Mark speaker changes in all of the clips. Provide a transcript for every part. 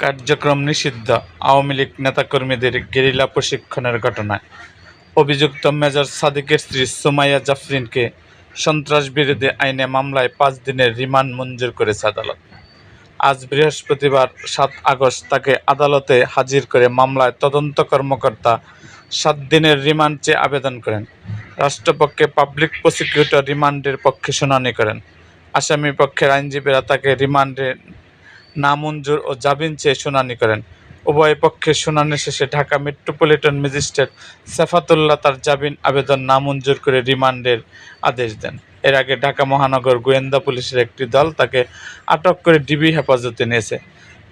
Speaker 1: কার্যক্রম নিষিদ্ধ আওয়ামী লীগ নেতাকর্মীদের গেরিলা প্রশিক্ষণের ঘটনায় অভিযুক্ত মেজর সাদিকের স্ত্রী সুমাইয়া জাফরিনকে সন্ত্রাসবিরোধী আইনে মামলায় ৫ দিনের রিমান্ড মঞ্জুর করেছে আদালত। আজ বৃহস্পতিবার ৭ আগস্ট তাকে আদালতে হাজির করে মামলায় তদন্ত কর্মকর্তা ৭ দিনের রিমান্ড চেয়ে আবেদন করেন। রাষ্ট্রপক্ষে পাবলিক প্রসিকিউটর রিমান্ডের পক্ষে শুনানি করেন। আসামি পক্ষের আইনজীবীরা তাকে রিমান্ডে নামঞ্জুর ও জামিন চেয়ে শুনানি করেন। উভয় পক্ষের শুনানি শেষে ঢাকা মেট্রোপলিটন ম্যাজিস্ট্রেট সেফাতুল্লাহ তার জামিন আবেদন নামঞ্জুর করে রিমান্ডের আদেশ দেন। এর আগে ঢাকা মহানগর গোয়েন্দা পুলিশের একটি দল তাকে আটক করে ডিবি হেফাজতে নিয়েছে।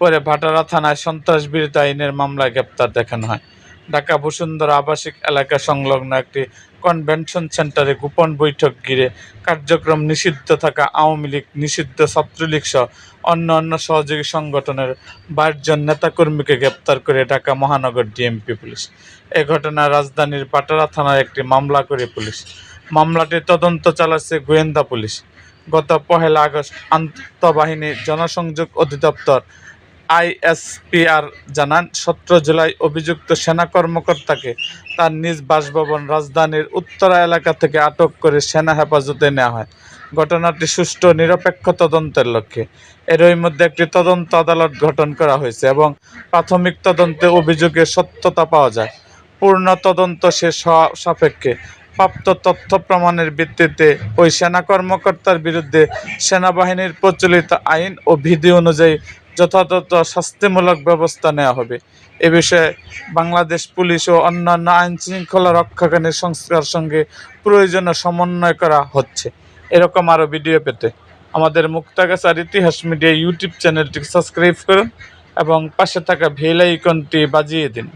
Speaker 1: পরে ভাটারা থানায় সন্ত্রাসবিরোধী আইনের মামলায় গ্রেপ্তার দেখানো হয়। ঢাকা বসুন্ধরা আবাসিক এলাকা সংলগ্ন একটি কনভেনশন সেন্টারে গোপন বৈঠক ঘিরে কার্যক্রম নিষিদ্ধ থাকা আওয়ামী লীগ, নিষিদ্ধ ছাত্রলীগ সহ অন্যান্য সহযোগী সংগঠনের ২২ জন নেতাকর্মীকে গ্রেপ্তার করে ঢাকা মহানগর ডিএমপি পুলিশ। এ ঘটনায় রাজধানীর ভাটারা থানায় একটি মামলা করে পুলিশ। মামলাটির তদন্ত চালাচ্ছে গোয়েন্দা পুলিশ। গত ১ আগস্ট আন্তঃবাহিনী জনসংযোগ অধিদপ্তর আইএসপিআর জানান, ১৭ জুলাই অভিযুক্ত সেনা কর্মকর্তাকে তার নিজ বাসভবন রাজধানীর উত্তরা এলাকা থেকে আটক করে সেনা হেফাজতে নেওয়া হয় ঘটনাটি সুষ্ঠু ও নিরপেক্ষ তদন্তের লক্ষ্যে। এরই মধ্যে একটি তদন্ত আদালত গঠন করা হয়েছে এবং প্রাথমিক তদন্তে অভিযোগের সত্যতা পাওয়া যায়। পূর্ণ তদন্ত শেষ হওয়া সাপেক্ষে প্রাপ্ত তথ্য প্রমাণের ভিত্তিতে ওই সেনা কর্মকর্তার বিরুদ্ধে সেনাবাহিনীর প্রচলিত আইন ও বিধি অনুযায়ী যথাযথ শাস্তিমূলক ব্যবস্থা নেওয়া হবে। এ বিষয়ে বাংলাদেশ পুলিশ ও অন্যান্য আইনশৃঙ্খলা রক্ষাকারী সংস্থার সঙ্গে প্রয়োজনীয় সমন্বয় করা হচ্ছে। এরকম আরও ভিডিও পেতে আমাদের মুক্তাগাছার ইতিহাস মিডিয়া ইউটিউব চ্যানেলটি সাবস্ক্রাইব করুন এবং পাশে থাকা বেল আইকনটি বাজিয়ে দিন।